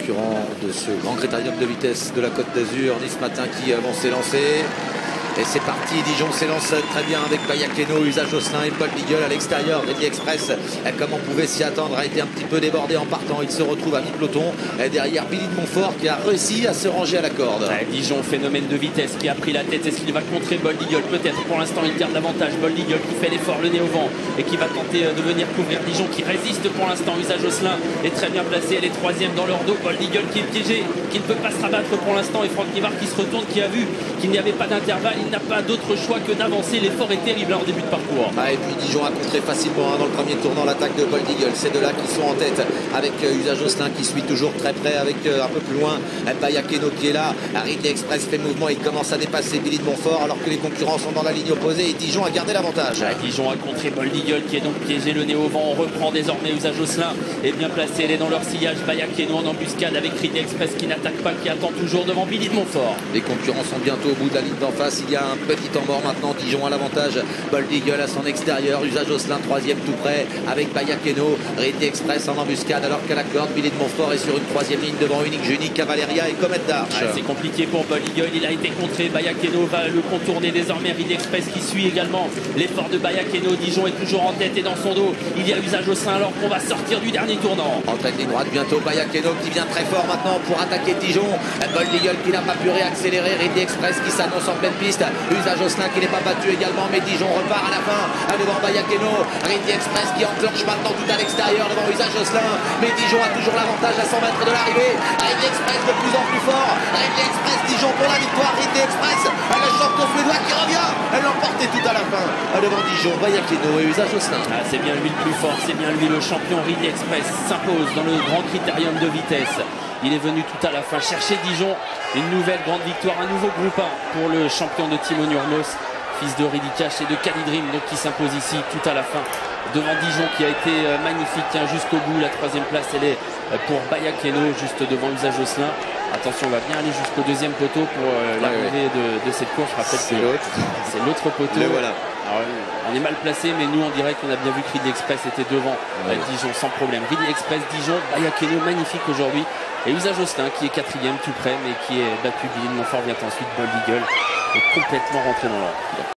concurrents de ce grand critérium de vitesse de la Côte d'Azur. Nice Matin qui vont s'élancer. Et c'est parti, Dijon s'élance très bien avec Bayakeno, Usage Josselin et Paul Bigel à l'extérieur. Ready Express, comme on pouvait s'y attendre, a été un petit peu débordé en partant. Il se retrouve à mi-peloton derrière Billy de Montfort qui a réussi à se ranger à la corde. Dijon, phénomène de vitesse qui a pris la tête. Est-ce qu'il va contrer Bold Eagle? Peut-être. Pour l'instant, il garde l'avantage. Bold Eagle qui fait l'effort, le nez au vent, et qui va tenter de venir couvrir Dijon, qui résiste pour l'instant. Usage Josselin est très bien placé. Elle est troisième dans leur dos. Bold Eagle qui est piégé, qui ne peut pas se rabattre pour l'instant. Et Franck Nivard qui se retourne, qui a vu qu'il n'y avait pas d'intervalle. Il n'a pas d'autre choix que d'avancer. L'effort est terrible en début de parcours. Et puis Dijon a contré facilement dans le premier tournant l'attaque de Bold Eagle. C'est de là qui sont en tête avec Usage Josselin qui suit toujours très près avec un peu plus loin Bayakeno qui est là. Ridley Express fait mouvement, il commence à dépasser Billy de Montfort alors que les concurrents sont dans la ligne opposée et Dijon a gardé l'avantage. Dijon a contré Bold Eagle qui est donc piégé, le nez au vent. On reprend désormais Usage Josselin est bien placé, elle est dans leur sillage. Bayakeno en embuscade avec Ridley Express qui n'attaque pas, qui attend toujours devant Billy de Montfort. Les concurrents sont bientôt au bout de la ligne d'en face. Il y a un petit temps mort maintenant. Dijon a l'avantage. Bold Eagle à son extérieur. Usage Josselin troisième tout près avec Bayakeno. Ridley Express en embuscade alors qu'à la corde Billy de Montfort est sur une troisième ligne devant Unique Juni, Cavaleria et Comet d'Arche. C'est compliqué pour Bold Eagle, il a été contré. Bayakeno va le contourner désormais. Ridley Express qui suit également l'effort de Bayakeno. Dijon est toujours en tête et dans son dos il y a Usage Josselin alors qu'on va sortir du dernier tournant. Entrée de ligne droite bientôt. Bayakeno qui vient très fort maintenant pour attaquer Dijon. Bold Eagle qui n'a pas pu réaccélérer. Ridley Express qui s'annonce en pleine piste. Usage Josselin qui n'est pas battu également, mais Dijon repart à la fin devant Bayakeno. Ridley Express qui enclenche maintenant tout à l'extérieur devant Usage Josselin, mais Dijon a toujours l'avantage à 100 mètres de l'arrivée. Ridley Express de plus en plus fort. Ridley Express, Dijon pour la victoire. Ridley Express, le champion suédois qui revient. Elle l'emportait tout à la fin devant Dijon, Bayakeno et Usage Josselin. C'est bien lui le plus fort, c'est bien lui le champion. Ridley Express s'impose dans le grand critérium de vitesse. Il est venu tout à la fin chercher Dijon. Une nouvelle grande victoire, un nouveau groupe 1 pour le champion de Timon Urmos, fils de Ridicash et de Calidrim, donc qui s'impose ici tout à la fin devant Dijon qui a été magnifique jusqu'au bout. La troisième place elle est pour Bayakeno juste devant Usage Josselin. Attention, on va bien aller jusqu'au deuxième poteau pour l'arrivée de cette course. Je rappelle que c'est l'autre poteau. Le voilà. Alors, on est mal placé, mais nous on dirait qu'on a bien vu que Ridley Express était devant Dijon sans problème. Ridley Express, Dijon, Bayakeno magnifique aujourd'hui. Et Usage Josselin qui est quatrième tout près mais qui est battu. Billy de Montfort vient ensuite. Bold Eagle est complètement rentré dans l'ordre.